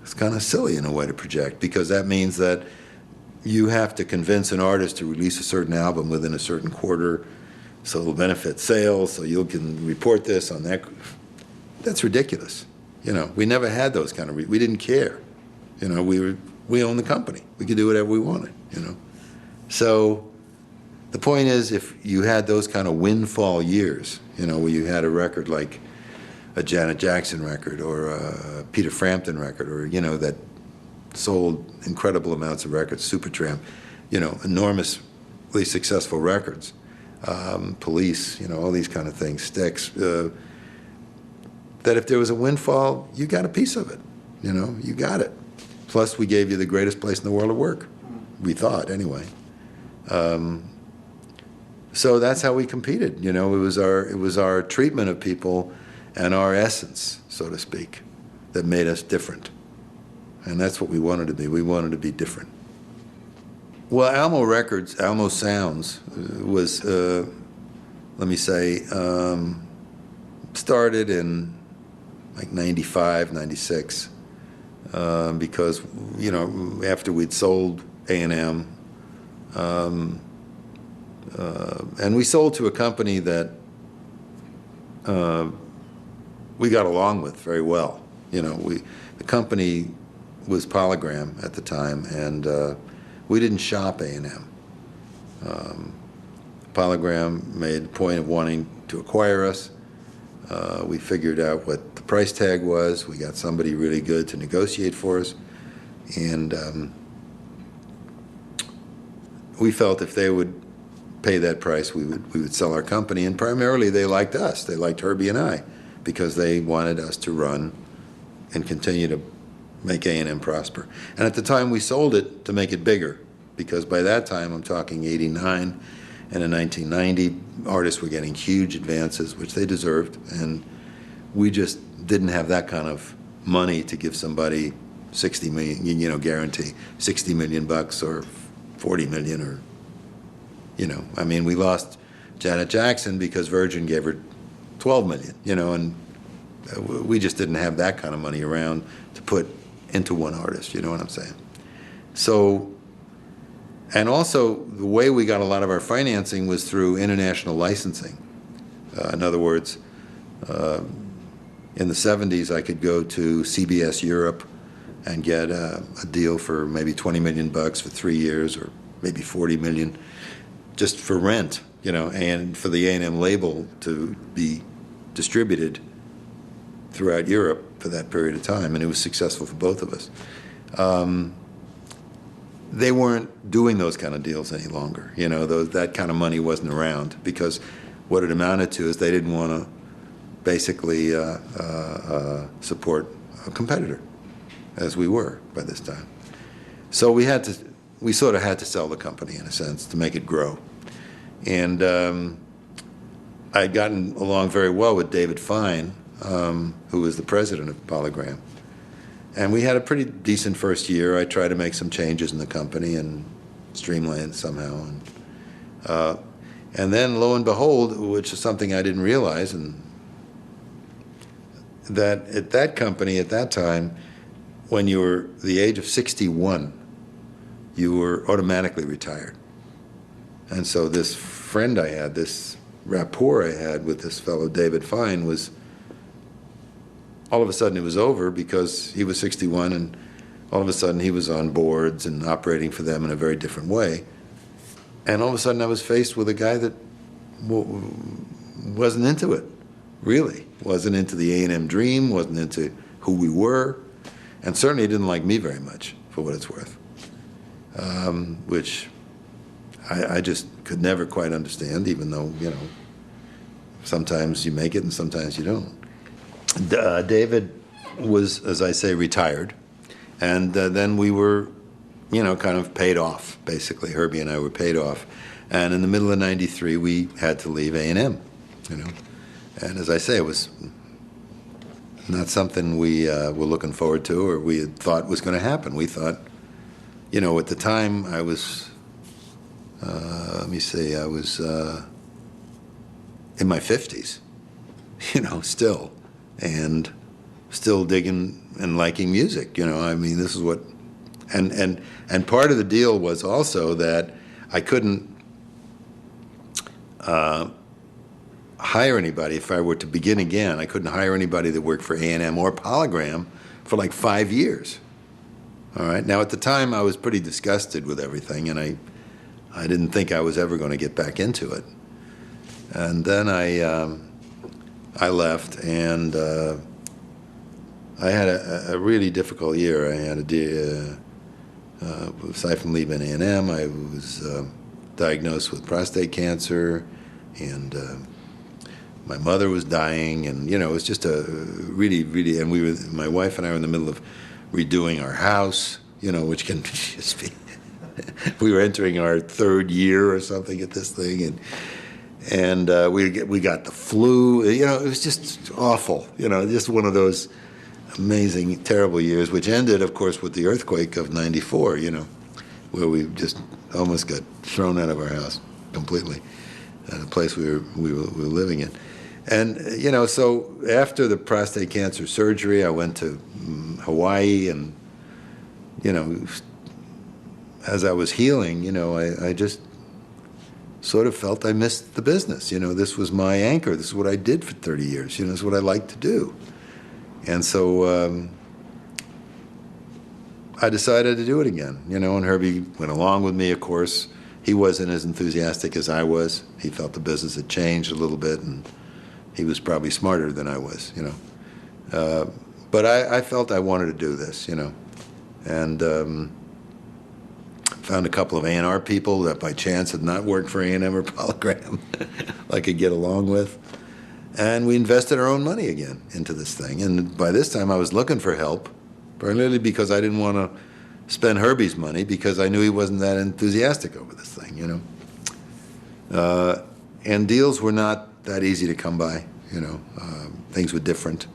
It's kind of silly in a way to project, because that means that you have to convince an artist to release a certain album within a certain quarter so it'll benefit sales, so you can report this on that. That's ridiculous. We never had those kind of, we didn't care. We owned the company. We could do whatever we wanted, So the point is, if you had those kind of windfall years, where you had a record like a Janet Jackson record or a Peter Frampton record, or, that sold incredible amounts of records, Supertramp, enormously successful records, Police, all these kind of things, Styx, that if there was a windfall, you got a piece of it, you got it. Plus, we gave you the greatest place in the world to work, we thought, anyway. So that's how we competed. It was our treatment of people and our essence, so to speak, that made us different. And that's what we wanted to be. We wanted to be different. Well, Almo Records, Almo Sounds, was, started in like 95, 96, because, after we'd sold A&M, and we sold to a company that we got along with very well. The company was Polygram at the time, and we didn't shop A&M. Polygram made a point of wanting to acquire us. We figured out what the price tag was. We got somebody really good to negotiate for us, and we felt if they would pay that price, we would sell our company. And primarily they liked us. They liked Herbie and I, because they wanted us to run and continue to make A&M prosper. And at the time we sold it to make it bigger, because by that time, I'm talking 89, and in 1990, artists were getting huge advances, which they deserved, and we just didn't have that kind of money to give somebody 60 million, guarantee 60 million bucks or 40 million, or, we lost Janet Jackson because Virgin gave her 12 million, and we just didn't have that kind of money around to put into one artist, you know what I'm saying? So, and also the way we got a lot of our financing was through international licensing. In other words, in the 70s, I could go to CBS Europe and get a deal for maybe 20 million bucks for 3 years, or maybe 40 million just for rent, and for the A&M label to be distributed throughout Europe for that period of time, and it was successful for both of us. They weren't doing those kind of deals any longer. That kind of money wasn't around, because what it amounted to is they didn't want to basically support a competitor, as we were by this time. So we sort of had to sell the company, in a sense, to make it grow. And I'd gotten along very well with David Fine, who was the president of Polygram. And we had a pretty decent first year. I tried to make some changes in the company and streamline it somehow. And then, lo and behold, which is something I didn't realize, and that at that company at that time, when you were the age of 61, you were automatically retired. And so this friend I had, this rapport I had with this fellow David Fine, was all of a sudden it was over because he was 61, and all of a sudden he was on boards and operating for them in a very different way. And all of a sudden I was faced with a guy that wasn't into it, really. Wasn't into the A&M dream, wasn't into who we were, and certainly didn't like me very much, for what it's worth, which I just could never quite understand, even though, you know, sometimes you make it and sometimes you don't. David was, as I say, retired, and then we were, you know, kind of paid off, basically. Herbie and I were paid off. And in the middle of '93, we had to leave A&M, you know. And as I say, it was not something we were looking forward to or we had thought was going to happen. We thought, you know, at the time I was, let me see, I was in my 50s, you know, still, and still digging and liking music, you know. I mean, this is what, and part of the deal was also that I couldn't hire anybody if I were to begin again. I couldn't hire anybody that worked for A&M or Polygram for like 5 years. All right. Now, at the time, I was pretty disgusted with everything, and I didn't think I was ever going to get back into it. And then I left, and I had a really difficult year. I had aside from leaving A&M, I was diagnosed with prostate cancer, and my mother was dying, and, you know, it was just a really, really, and my wife and I were in the middle of redoing our house, you know, which can just be, we were entering our 3rd year or something at this thing, and we got the flu, you know, it was just awful, you know, just one of those amazing, terrible years, which ended, of course, with the earthquake of '94, you know, where we just almost got thrown out of our house completely, the place we were living in. And, you know, so after the prostate cancer surgery, I went to Hawaii, and, you know, as I was healing, you know, I just sort of felt I missed the business. You know, this was my anchor. This is what I did for 30 years. You know, this is what I liked to do. And so I decided to do it again, you know, and Herbie went along with me, of course. He wasn't as enthusiastic as I was. He felt the business had changed a little bit, and he was probably smarter than I was, you know. But I felt I wanted to do this, you know, and found a couple of A&R people that by chance had not worked for A&M or Polygram I could get along with. And we invested our own money again into this thing. And by this time I was looking for help, primarily because I didn't want to spend Herbie's money, because I knew he wasn't that enthusiastic over this thing, you know. And deals were not that easy to come by, you know. Things were different.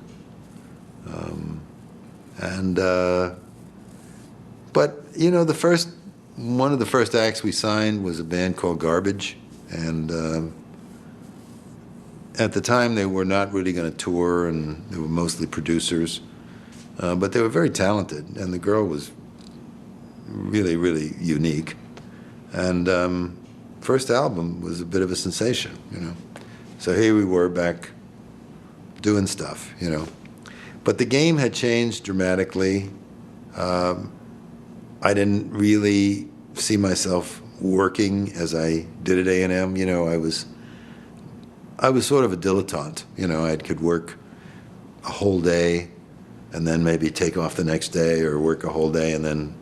But, you know, one of the first acts we signed was a band called Garbage, and at the time they were not really going to tour, and they were mostly producers, but they were very talented, and the girl was really, really unique. And first album was a bit of a sensation, you know. So here we were back doing stuff, you know. But the game had changed dramatically. I didn't really see myself working as I did at A&M. You know, I was sort of a dilettante. You know, I could work a whole day and then maybe take off the next day, or work a whole day and then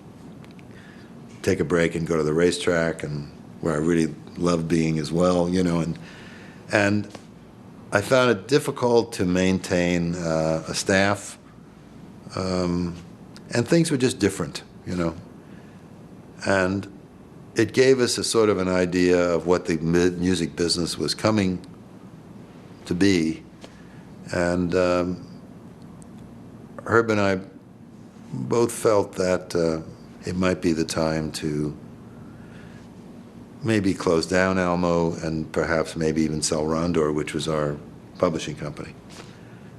take a break and go to the racetrack, and where I really loved being as well, you know. And I found it difficult to maintain a staff, and things were just different, you know. And it gave us a sort of an idea of what the music business was coming to be. And Herb and I both felt that it might be the time to maybe close down Almo, and perhaps maybe even sell Rondor, which was our publishing company.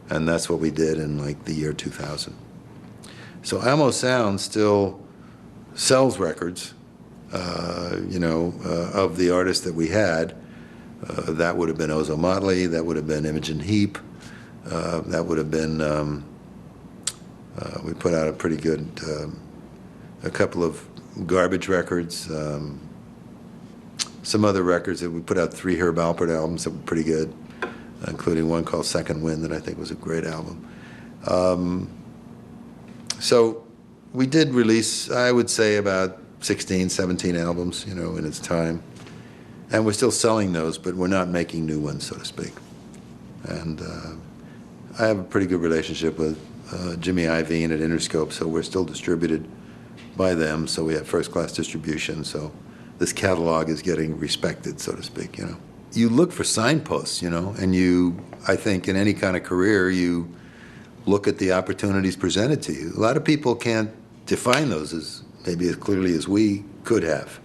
And that's what we did in like the year 2000. So Almo Sound still sells records, of the artists that we had. That would have been Ozo Motley, that would have been Imogen Heap, that would have been, we put out a pretty good, a couple of garbage records, some other records that we put out 3 Herb Alpert albums that were pretty good, including one called Second Wind that I think was a great album. So we did release, I would say, about 16, 17 albums, in its time. And we're still selling those, but we're not making new ones, so to speak. And I have a pretty good relationship with Jimmy Iovine at Interscope, so we're still distributed by them, so we have first-class distribution, so this catalog is getting respected, so to speak, You look for signposts, and I think in any kind of career, you look at the opportunities presented to you. A lot of people can't define those maybe as clearly as we could have.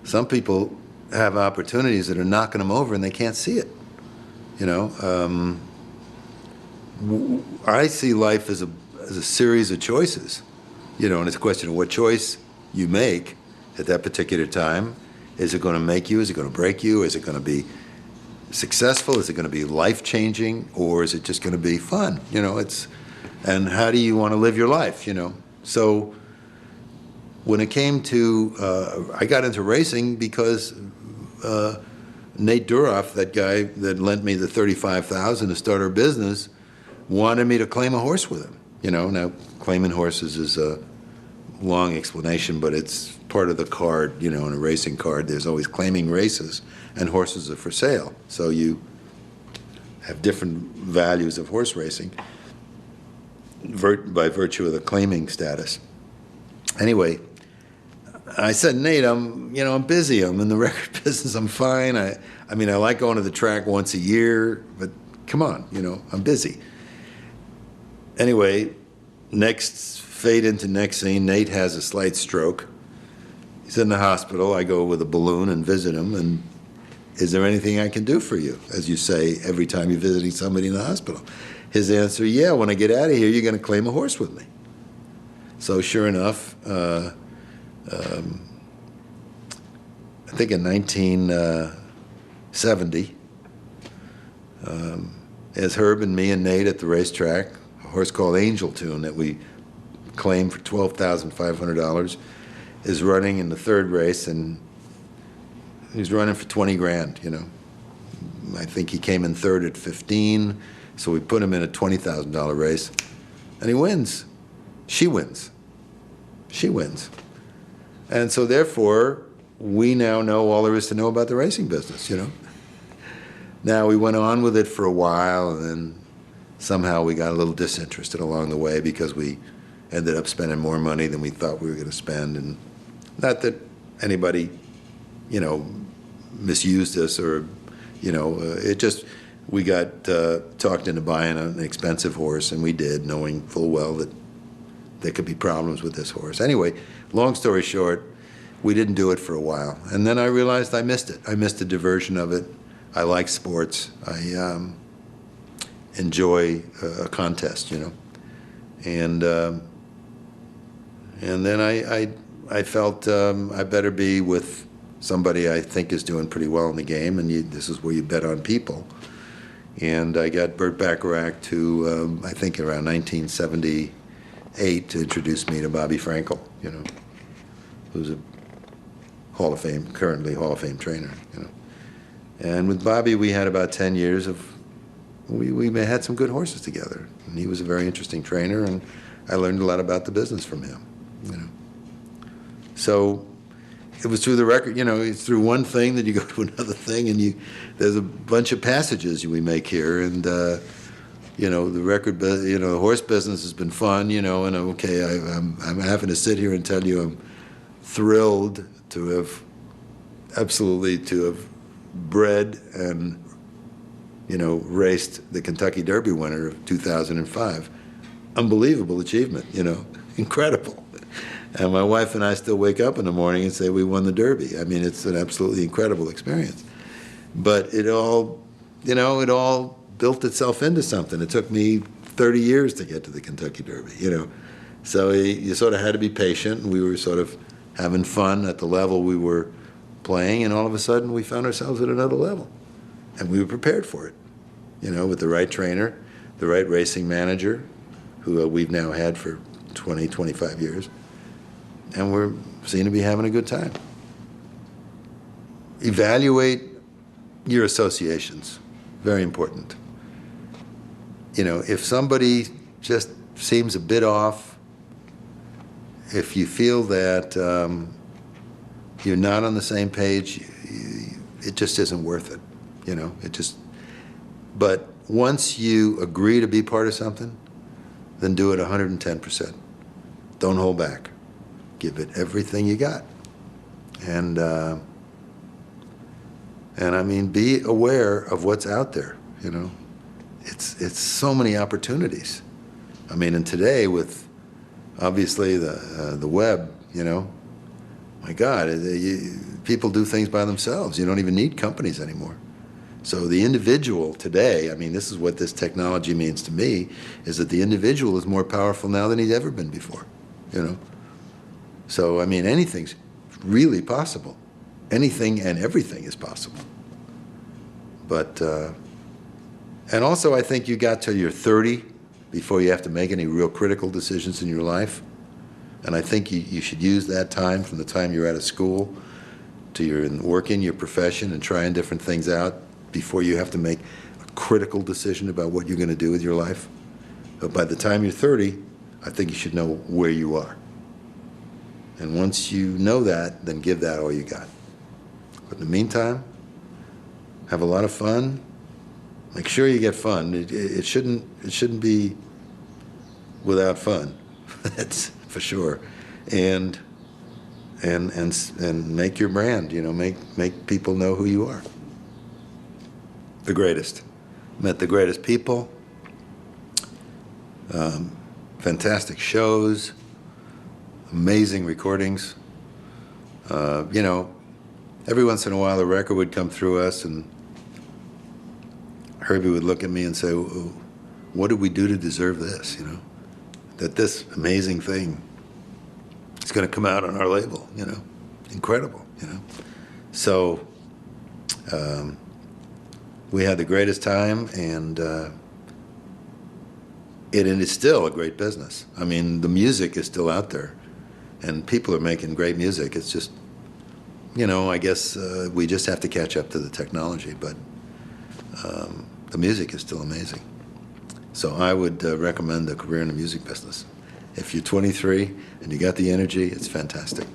Some people have opportunities that are knocking them over and they can't see it. I see life as a series of choices, and it's a question of what choice you make at that particular time. Is it going to make you? Is it going to break you? Is it going to be successful? Is it going to be life-changing? Or is it just going to be fun? And how do you want to live your life, So when it came to, I got into racing because Nate Duroff, that guy that lent me the $35,000 to start our business, wanted me to claim a horse with him. Now claiming horses is a long explanation, but it's part of the card, in a racing card. There's always claiming races, and horses are for sale. So you have different values of horse racing by virtue of the claiming status. Anyway, I said, Nate, I'm busy. I'm in the record business. I'm fine. I like going to the track once a year, but come on, I'm busy. Anyway, fade into next scene, Nate has a slight stroke. He's in the hospital. I go with a balloon and visit him, and is there anything I can do for you? As you say every time you're visiting somebody in the hospital. His answer, yeah, when I get out of here, you're going to claim a horse with me. So sure enough, I think in 1970, as Herb and me and Nate at the racetrack, a horse called Angel Tune that we claimed for $12,500, is running in the third race, and he's running for 20 grand, I think he came in third at 15, so we put him in a $20,000 race, and he wins. She wins. And so therefore, we now know all there is to know about the racing business, Now, we went on with it for a while, and then somehow we got a little disinterested along the way because we ended up spending more money than we thought we were going to spend. And not that anybody, misused us or, it just, we got talked into buying an expensive horse, and we did, knowing full well that there could be problems with this horse. Anyway, long story short, we didn't do it for a while. And then I realized I missed it. I missed the diversion of it. I like sports. I enjoy a contest, And then I felt I better be with somebody I think is doing pretty well in the game, and this is where you bet on people. And I got Burt Bacharach to, I think around 1978, to introduce me to Bobby Frankel, who's a currently Hall of Fame trainer, And with Bobby, we had about 10 years of, we had some good horses together. And he was a very interesting trainer, and I learned a lot about the business from him, So it was through the record, it's through one thing that you go to another thing, and there's a bunch of passages we make here, and the record, the horse business has been fun, and I'm having to sit here and tell you I'm thrilled to have bred and raced the Kentucky Derby winner of 2005. Unbelievable achievement, incredible. And my wife and I still wake up in the morning and say we won the Derby. It's an absolutely incredible experience. But it all built itself into something. It took me 30 years to get to the Kentucky Derby, So you sort of had to be patient, and we were sort of having fun at the level we were playing, and all of a sudden we found ourselves at another level. And we were prepared for it, you know, with the right trainer, the right racing manager, who we've now had for 20, 25 years, and we're seen to be having a good time. Evaluate your associations, very important. You know, if somebody just seems a bit off, if you feel that you're not on the same page, it just isn't worth it, you know, it just, but once you agree to be part of something, then do it 110%. Don't hold back. Give it everything you got. And I mean, be aware of what's out there, you know. It's so many opportunities. I mean, and today with obviously the web, you know, my God, people do things by themselves. You don't even need companies anymore. So the individual today, I mean, this is what this technology means to me, is that the individual is more powerful now than he's ever been before, you know. So, I mean, anything's really possible. Anything and everything is possible. But, and also I think you got till you're 30 before you have to make any real critical decisions in your life. And I think you should use that time from the time you're out of school to you're working your profession and trying different things out before you have to make a critical decision about what you're going to do with your life. But by the time you're 30, I think you should know where you are. And once you know that, then give that all you got. But in the meantime, have a lot of fun. Make sure you get fun. It shouldn't be without fun. That's for sure. And make your brand. You know, make people know who you are. The greatest. Met the greatest people. Fantastic shows. Amazing recordings. You know, every once in a while a record would come through us and Herbie would look at me and say, what did we do to deserve this, you know? That this amazing thing is going to come out on our label, you know? Incredible, you know? So we had the greatest time, and it is still a great business. I mean, the music is still out there, and people are making great music. It's just, you know, I guess we just have to catch up to the technology, but the music is still amazing. So I would recommend a career in the music business. If you're 23 and you got the energy, it's fantastic.